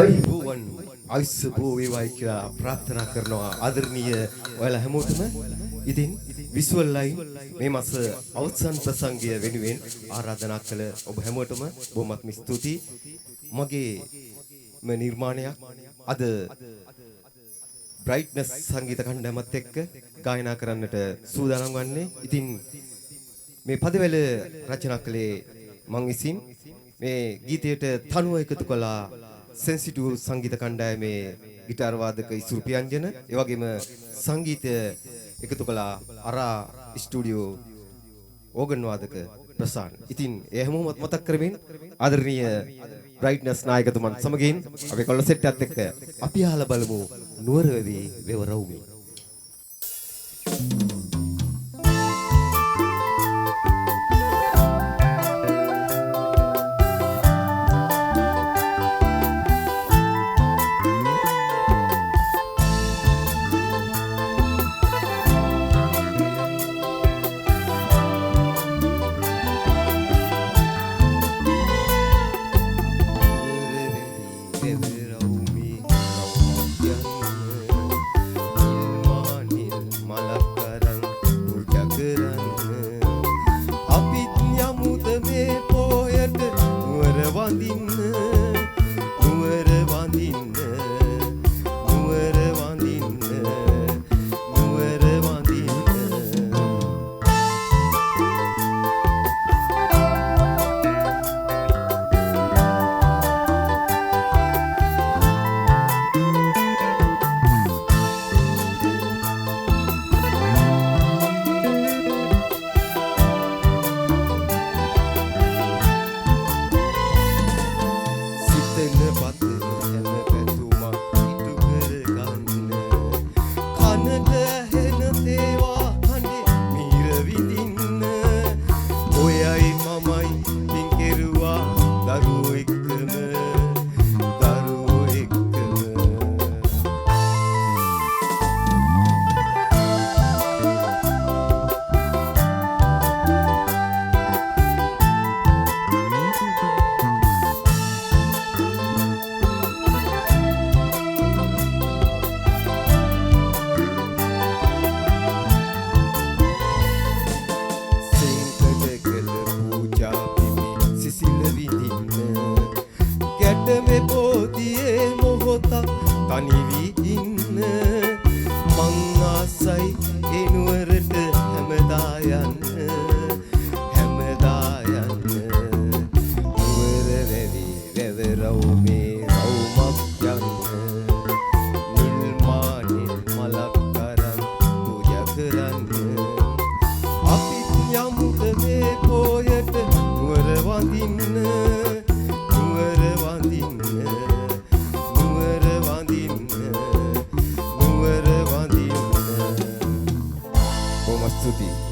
අයිබෝවන් අයිසබෝ වේවායි කියලා ප්‍රාර්ථනා කරනවා ආදරණීය ඔයාලා හැමෝටම. ඉතින් විසුවල් ලයින් මේ මාස අවසන් ප්‍රසංගය වෙනුවෙන් ආරාධනා කළ ඔබ හැමෝටම බොහොමත්ම ස්තුතියි. මගේ නිර්මාණයක් අද බ්‍රයිට්නස් සංගීත කණ්ඩායමත් එක්ක ගායනා කරන්නට සූදානම් වන්නේ. ඉතින් මේ පදවැල රචනා කළේ මං විසින්. මේ ගීතයට තනුව එකතු කළා සෙන්සිටිව් සංගීත කණ්ඩායමේ ගිටාර් වාදක ඉසුරු පියංජන, ඒ වගේම සංගීතය එකතු කළා අරා ස්ටුඩියෝ ඕගන් වාදක ප්‍රසාන්. ඉතින් ඒ හැමෝම මතක් කරමින් ආදරණීය බ්‍රයිට්නස් නායකතුමන් සමගින් අපි කොල්ල සෙට් එකත් එක්ක අපි අහලා බලමු නුවරවැවේ වෙවරවුමි. Tutti.